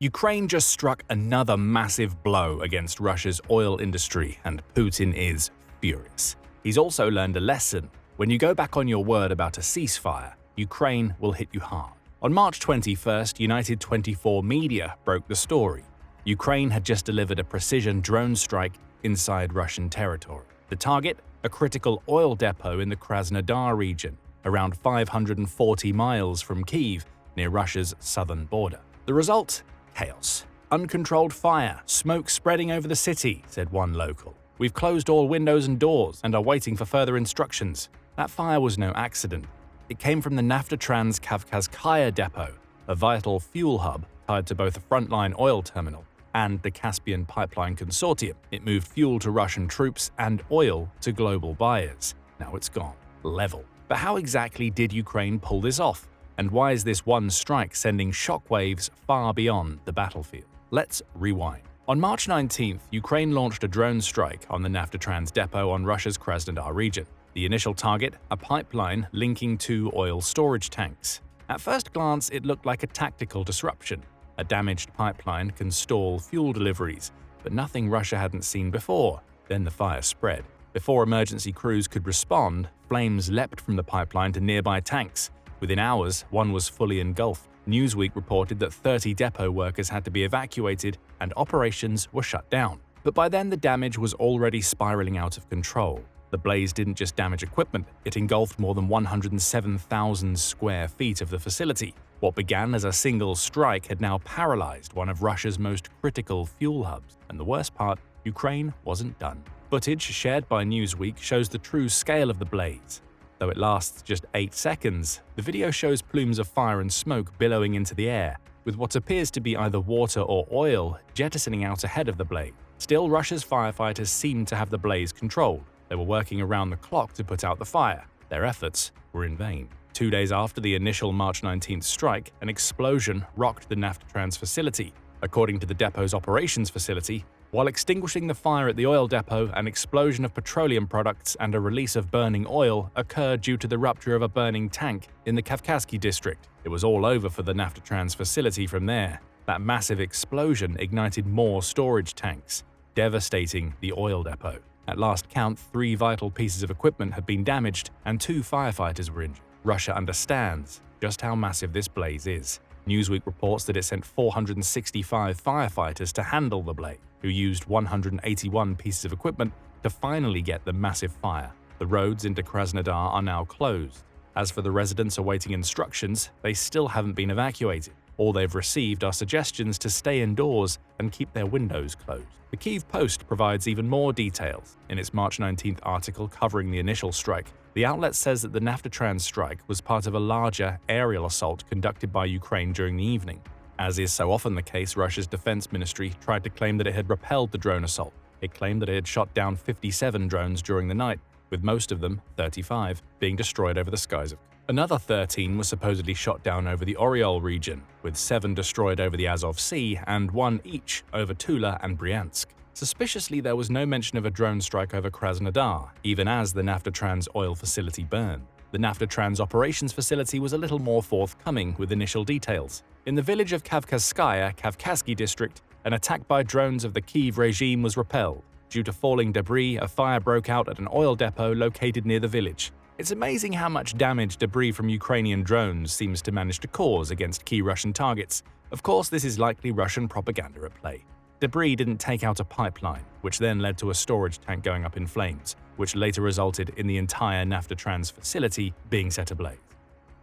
Ukraine just struck another massive blow against Russia's oil industry, and Putin is furious. He's also learned a lesson. When you go back on your word about a ceasefire, Ukraine will hit you hard. On March 21st, United 24 media broke the story. Ukraine had just delivered a precision drone strike inside Russian territory. The target? A critical oil depot in the Krasnodar region, around 540 miles from Kyiv, near Russia's southern border. The result? Chaos. Uncontrolled fire, smoke spreading over the city, said one local. We've closed all windows and doors and are waiting for further instructions. That fire was no accident. It came from the Naftatrans Kavkazskaya depot, a vital fuel hub tied to both a frontline oil terminal and the Caspian Pipeline Consortium. It moved fuel to Russian troops and oil to global buyers. Now it's gone. Level. But how exactly did Ukraine pull this off? And why is this one strike sending shockwaves far beyond the battlefield? Let's rewind. On March 19th, Ukraine launched a drone strike on the Naftatrans depot on Russia's Krasnodar region. The initial target, a pipeline linking two oil storage tanks. At first glance, it looked like a tactical disruption. A damaged pipeline can stall fuel deliveries, but nothing Russia hadn't seen before. Then the fire spread. Before emergency crews could respond, flames leapt from the pipeline to nearby tanks. Within hours, one was fully engulfed. Newsweek reported that 30 depot workers had to be evacuated and operations were shut down. But by then, the damage was already spiraling out of control. The blaze didn't just damage equipment, it engulfed more than 107,000 square feet of the facility. What began as a single strike had now paralyzed one of Russia's most critical fuel hubs. And the worst part, Ukraine wasn't done. Footage shared by Newsweek shows the true scale of the blaze. Though it lasts just 8 seconds, the video shows plumes of fire and smoke billowing into the air, with what appears to be either water or oil jettisoning out ahead of the blaze. Still, Russia's firefighters seemed to have the blaze controlled. They were working around the clock to put out the fire. Their efforts were in vain. 2 days after the initial March 19th strike, an explosion rocked the Naftatrans facility. According to the depot's operations facility, while extinguishing the fire at the oil depot, an explosion of petroleum products and a release of burning oil occurred due to the rupture of a burning tank in the Kavkazskaya district. It was all over for the Naftatrans facility from there. That massive explosion ignited more storage tanks, devastating the oil depot. At last count, 3 vital pieces of equipment had been damaged and 2 firefighters were injured. Russia understands just how massive this blaze is. Newsweek reports that it sent 465 firefighters to handle the blaze, who used 181 pieces of equipment to finally get the massive fire. The roads into Krasnodar are now closed. As for the residents awaiting instructions, they still haven't been evacuated. All they've received are suggestions to stay indoors and keep their windows closed. The Kyiv Post provides even more details. In its March 19th article covering the initial strike, the outlet says that the Naftatrans strike was part of a larger aerial assault conducted by Ukraine during the evening. As is so often the case, Russia's defense ministry tried to claim that it had repelled the drone assault. It claimed that it had shot down 57 drones during the night, with most of them, 35, being destroyed over the skies of Kyiv. Another 13 were supposedly shot down over the Oriol region, with 7 destroyed over the Azov Sea and 1 each over Tula and Bryansk. Suspiciously, there was no mention of a drone strike over Krasnodar, even as the Naftatrans oil facility burned. The Naftatrans operations facility was a little more forthcoming with initial details. In the village of Kavkazskaya, Kavkazskaya district, an attack by drones of the Kyiv regime was repelled. Due to falling debris, a fire broke out at an oil depot located near the village. It's amazing how much damage debris from Ukrainian drones seems to manage to cause against key Russian targets. Of course, this is likely Russian propaganda at play. Debris didn't take out a pipeline, which then led to a storage tank going up in flames, which later resulted in the entire Naftatrans facility being set ablaze.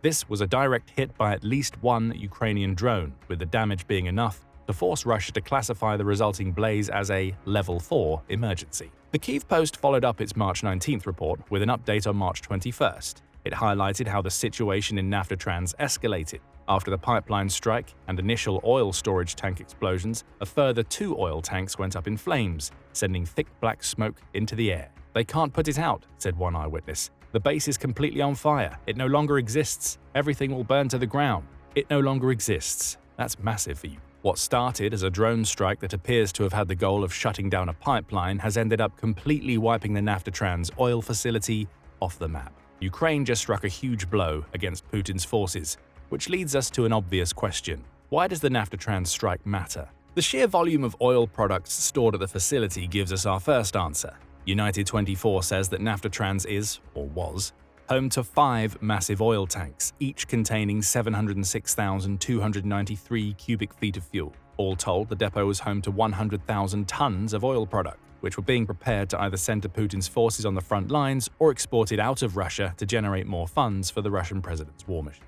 This was a direct hit by at least one Ukrainian drone, with the damage being enough to force Russia to classify the resulting blaze as a Level 4 emergency. The Kyiv Post followed up its March 19th report with an update on March 21st. It highlighted how the situation in Naftatrans escalated. After the pipeline strike and initial oil storage tank explosions, a further 2 oil tanks went up in flames, sending thick black smoke into the air. "They can't put it out," said one eyewitness. "The base is completely on fire. It no longer exists. Everything will burn to the ground. It no longer exists." That's massive for you. What started as a drone strike that appears to have had the goal of shutting down a pipeline has ended up completely wiping the Naftatrans oil facility off the map. Ukraine just struck a huge blow against Putin's forces, which leads us to an obvious question. Why does the Naftatrans strike matter? The sheer volume of oil products stored at the facility gives us our first answer. United 24 says that Naftatrans is, or was, home to 5 massive oil tanks, each containing 706,293 cubic feet of fuel. All told, the depot was home to 100,000 tons of oil product, which were being prepared to either send to Putin's forces on the front lines or exported out of Russia to generate more funds for the Russian president's war machine.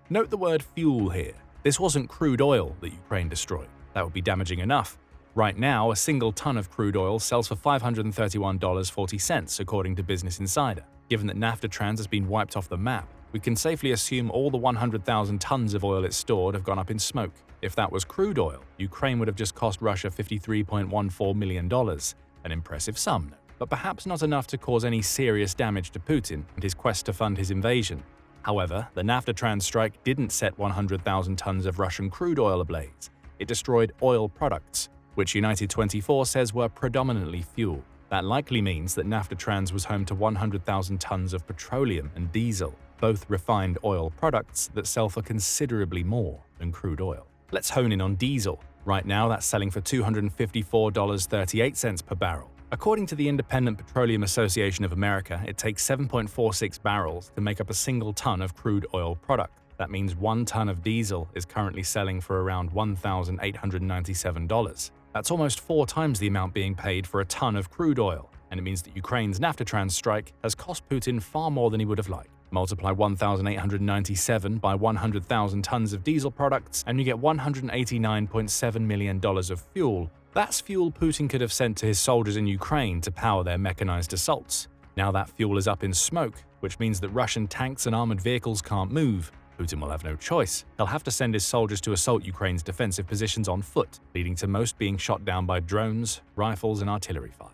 Note the word fuel here. This wasn't crude oil that Ukraine destroyed. That would be damaging enough. Right now, a single ton of crude oil sells for $531.40, according to Business Insider. Given that Naftatrans has been wiped off the map, we can safely assume all the 100,000 tons of oil it stored have gone up in smoke. If that was crude oil, Ukraine would have just cost Russia $53.14 million, an impressive sum, but perhaps not enough to cause any serious damage to Putin and his quest to fund his invasion. However, the Naftatrans strike didn't set 100,000 tons of Russian crude oil ablaze. It destroyed oil products, which United 24 says were predominantly fuel. That likely means that Naftatrans was home to 100,000 tons of petroleum and diesel, both refined oil products that sell for considerably more than crude oil. Let's hone in on diesel. Right now, that's selling for $254.38 per barrel. According to the Independent Petroleum Association of America, it takes 7.46 barrels to make up a single ton of crude oil product. That means 1 ton of diesel is currently selling for around $1,897. That's almost 4 times the amount being paid for a ton of crude oil, and it means that Ukraine's Naftatrans strike has cost Putin far more than he would have liked. Multiply 1,897 by 100,000 tons of diesel products, and you get $189.7 million of fuel. That's fuel Putin could have sent to his soldiers in Ukraine to power their mechanized assaults. Now that fuel is up in smoke, which means that Russian tanks and armored vehicles can't move. Putin will have no choice. He'll have to send his soldiers to assault Ukraine's defensive positions on foot, leading to most being shot down by drones, rifles, and artillery fire.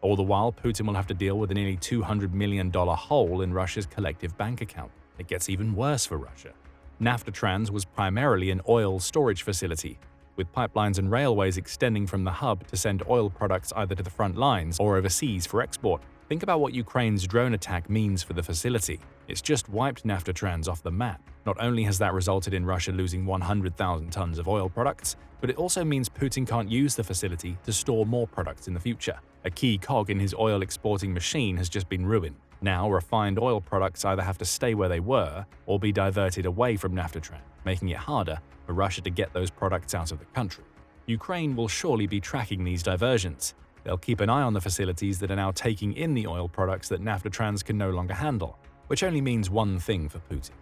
All the while, Putin will have to deal with a nearly $200 million hole in Russia's collective bank account. It gets even worse for Russia. Naftatrans was primarily an oil storage facility, with pipelines and railways extending from the hub to send oil products either to the front lines or overseas for export. Think about what Ukraine's drone attack means for the facility. It's just wiped Naftatrans off the map. Not only has that resulted in Russia losing 100,000 tons of oil products, but it also means Putin can't use the facility to store more products in the future. A key cog in his oil exporting machine has just been ruined. Now, refined oil products either have to stay where they were or be diverted away from Naftatrans, making it harder for Russia to get those products out of the country. Ukraine will surely be tracking these diversions. They'll keep an eye on the facilities that are now taking in the oil products that Naftatrans can no longer handle, which only means one thing for Putin.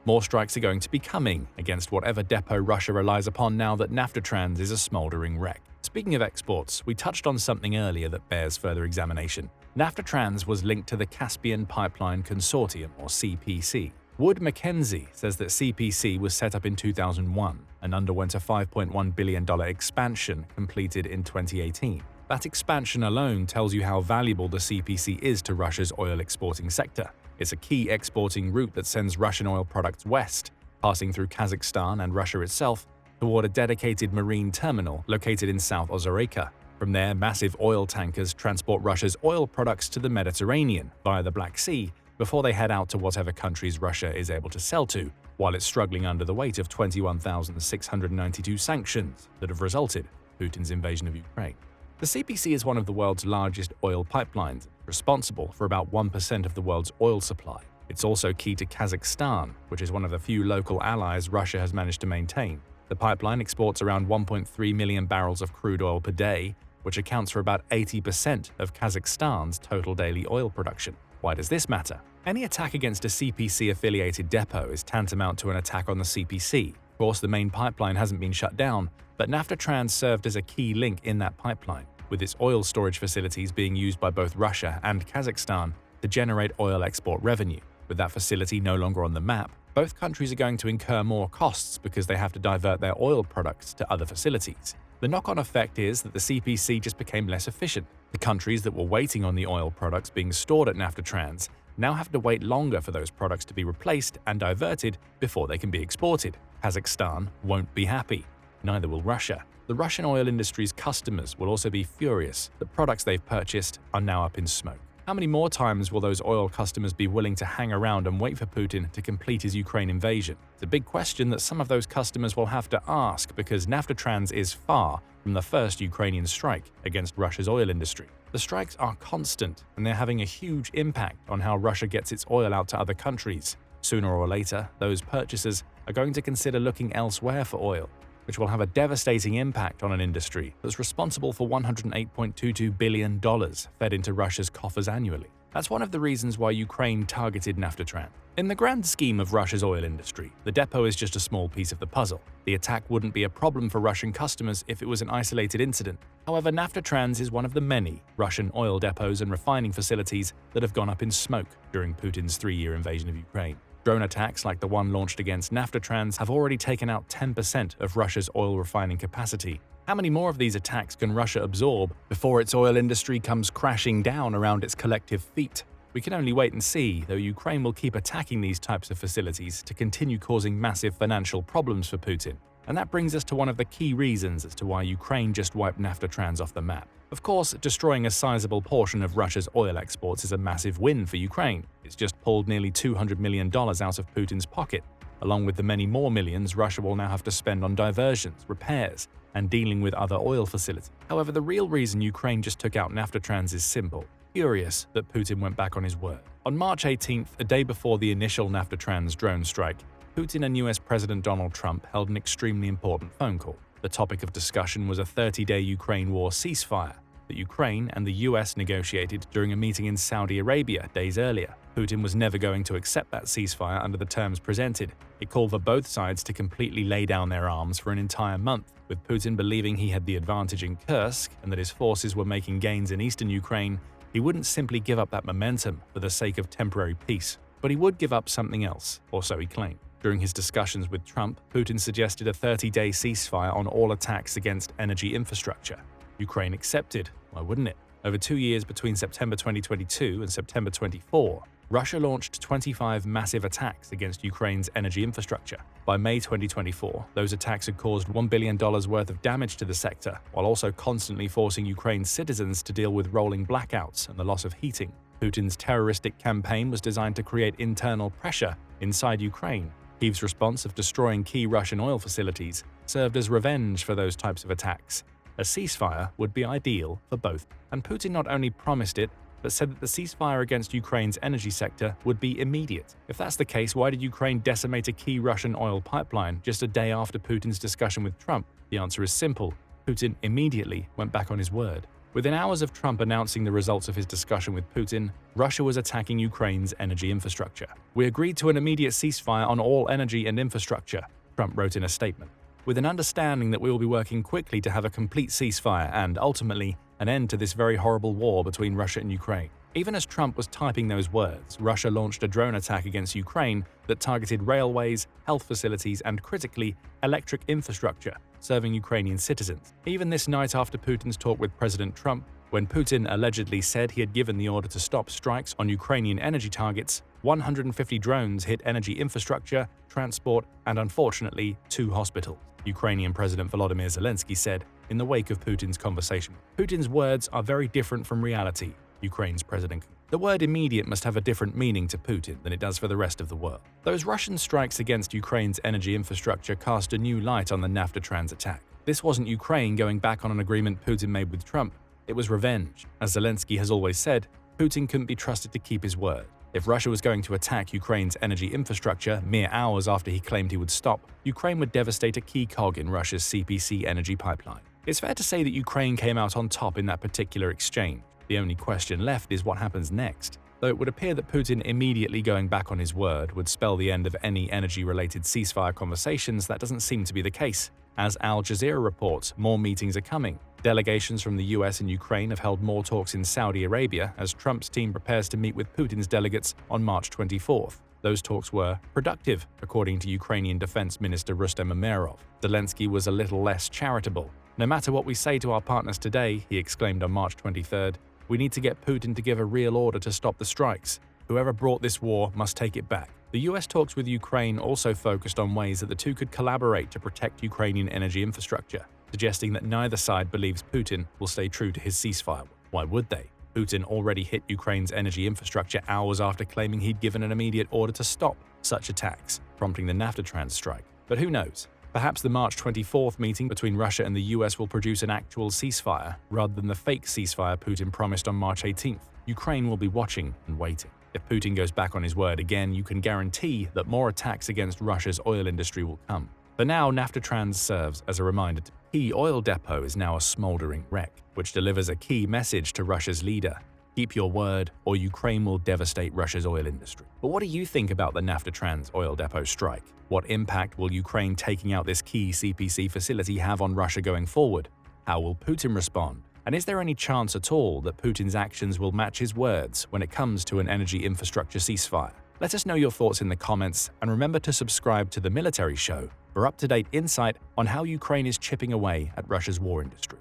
More strikes are going to be coming against whatever depot Russia relies upon now that Naftatrans is a smoldering wreck. Speaking of exports, we touched on something earlier that bears further examination. Naftatrans was linked to the Caspian Pipeline Consortium, or CPC. Wood Mackenzie says that CPC was set up in 2001 and underwent a $5.1 billion expansion completed in 2018. That expansion alone tells you how valuable the CPC is to Russia's oil exporting sector. It's a key exporting route that sends Russian oil products west, passing through Kazakhstan and Russia itself, toward a dedicated marine terminal located in South Ozareka. From there, massive oil tankers transport Russia's oil products to the Mediterranean via the Black Sea before they head out to whatever countries Russia is able to sell to, while it's struggling under the weight of 21,692 sanctions that have resulted in Putin's invasion of Ukraine. The CPC is one of the world's largest oil pipelines, responsible for about 1% of the world's oil supply. It's also key to Kazakhstan, which is one of the few local allies Russia has managed to maintain. The pipeline exports around 1.3 million barrels of crude oil per day, which accounts for about 80% of Kazakhstan's total daily oil production. Why does this matter? Any attack against a CPC-affiliated depot is tantamount to an attack on the CPC. Of course, the main pipeline hasn't been shut down, but Naftatrans served as a key link in that pipeline, with its oil storage facilities being used by both Russia and Kazakhstan to generate oil export revenue. With that facility no longer on the map, both countries are going to incur more costs because they have to divert their oil products to other facilities. The knock-on effect is that the CPC just became less efficient. The countries that were waiting on the oil products being stored at Naftatrans now have to wait longer for those products to be replaced and diverted before they can be exported. Kazakhstan won't be happy. Neither will Russia. The Russian oil industry's customers will also be furious that products they've purchased are now up in smoke. How many more times will those oil customers be willing to hang around and wait for Putin to complete his Ukraine invasion? It's a big question that some of those customers will have to ask because Naftatrans is far from the first Ukrainian strike against Russia's oil industry. The strikes are constant, and they're having a huge impact on how Russia gets its oil out to other countries. Sooner or later, those purchasers are going to consider looking elsewhere for oil, which will have a devastating impact on an industry that's responsible for $108.22 billion fed into Russia's coffers annually. That's one of the reasons why Ukraine targeted Naftatrans. In the grand scheme of Russia's oil industry, the depot is just a small piece of the puzzle. The attack wouldn't be a problem for Russian customers if it was an isolated incident. However, Naftatrans is one of the many Russian oil depots and refining facilities that have gone up in smoke during Putin's 3-year invasion of Ukraine. Drone attacks like the one launched against Naftatrans have already taken out 10% of Russia's oil refining capacity. How many more of these attacks can Russia absorb before its oil industry comes crashing down around its collective feet? We can only wait and see, though Ukraine will keep attacking these types of facilities to continue causing massive financial problems for Putin. And that brings us to one of the key reasons as to why Ukraine just wiped Naftatrans off the map. Of course, destroying a sizable portion of Russia's oil exports is a massive win for Ukraine. It's just pulled nearly $200 million out of Putin's pocket. Along with the many more millions Russia will now have to spend on diversions, repairs, and dealing with other oil facilities. However, the real reason Ukraine just took out Naftatrans is simple. Furious that Putin went back on his word. On March 18th, a day before the initial Naftatrans drone strike, Putin and US President Donald Trump held an extremely important phone call. The topic of discussion was a 30-day Ukraine war ceasefire that Ukraine and the US negotiated during a meeting in Saudi Arabia days earlier. Putin was never going to accept that ceasefire under the terms presented. It called for both sides to completely lay down their arms for an entire month, with Putin believing he had the advantage in Kursk and that his forces were making gains in eastern Ukraine. He wouldn't simply give up that momentum for the sake of temporary peace, but he would give up something else, or so he claimed. During his discussions with Trump, Putin suggested a 30-day ceasefire on all attacks against energy infrastructure. Ukraine accepted. Why wouldn't it? Over 2 years between September 2022 and September 24, Russia launched 25 massive attacks against Ukraine's energy infrastructure. By May 2024, those attacks had caused $1 billion worth of damage to the sector, while also constantly forcing Ukraine's citizens to deal with rolling blackouts and the loss of heating. Putin's terroristic campaign was designed to create internal pressure inside Ukraine. Kyiv's response of destroying key Russian oil facilities served as revenge for those types of attacks. A ceasefire would be ideal for both, and Putin not only promised it, but said that the ceasefire against Ukraine's energy sector would be immediate. If that's the case, why did Ukraine decimate a key Russian oil pipeline just a day after Putin's discussion with Trump? The answer is simple. Putin immediately went back on his word. Within hours of Trump announcing the results of his discussion with Putin, Russia was attacking Ukraine's energy infrastructure. "We agreed to an immediate ceasefire on all energy and infrastructure," Trump wrote in a statement, "with an understanding that we will be working quickly to have a complete ceasefire and, ultimately, an end to this very horrible war between Russia and Ukraine." Even as Trump was typing those words, Russia launched a drone attack against Ukraine that targeted railways, health facilities, and critically, electric infrastructure serving Ukrainian citizens. Even this night after Putin's talk with President Trump, when Putin allegedly said he had given the order to stop strikes on Ukrainian energy targets, 150 drones hit energy infrastructure, transport, and unfortunately, 2 hospitals. Ukrainian President Volodymyr Zelensky said in the wake of Putin's conversation. Putin's words are very different from reality, Ukraine's president. The word immediate must have a different meaning to Putin than it does for the rest of the world. Those Russian strikes against Ukraine's energy infrastructure cast a new light on the Naftatrans attack. This wasn't Ukraine going back on an agreement Putin made with Trump. It was revenge. As Zelensky has always said, Putin couldn't be trusted to keep his word. If Russia was going to attack Ukraine's energy infrastructure mere hours after he claimed he would stop, Ukraine would devastate a key cog in Russia's CPC energy pipeline. It's fair to say that Ukraine came out on top in that particular exchange. The only question left is what happens next. Though it would appear that Putin immediately going back on his word would spell the end of any energy-related ceasefire conversations, that doesn't seem to be the case. As Al Jazeera reports, more meetings are coming. Delegations from the US and Ukraine have held more talks in Saudi Arabia as Trump's team prepares to meet with Putin's delegates on March 24th. Those talks were productive, according to Ukrainian Defense Minister Rustem Umerov. Zelensky was a little less charitable. "No matter what we say to our partners today," he exclaimed on March 23rd, "we need to get Putin to give a real order to stop the strikes. Whoever brought this war must take it back." The US talks with Ukraine also focused on ways that the two could collaborate to protect Ukrainian energy infrastructure, suggesting that neither side believes Putin will stay true to his ceasefire. Why would they? Putin already hit Ukraine's energy infrastructure hours after claiming he'd given an immediate order to stop such attacks, prompting the Naftatrans strike. But who knows? Perhaps the March 24th meeting between Russia and the US will produce an actual ceasefire, rather than the fake ceasefire Putin promised on March 18th. Ukraine will be watching and waiting. If Putin goes back on his word again, you can guarantee that more attacks against Russia's oil industry will come. For now, Naftatrans serves as a reminder. The key oil depot is now a smoldering wreck, which delivers a key message to Russia's leader: keep your word, or Ukraine will devastate Russia's oil industry. But what do you think about the Naftatrans oil depot strike? What impact will Ukraine taking out this key CPC facility have on Russia going forward? How will Putin respond? And is there any chance at all that Putin's actions will match his words when it comes to an energy infrastructure ceasefire? Let us know your thoughts in the comments, and remember to subscribe to The Military Show for up-to-date insight on how Ukraine is chipping away at Russia's war industry.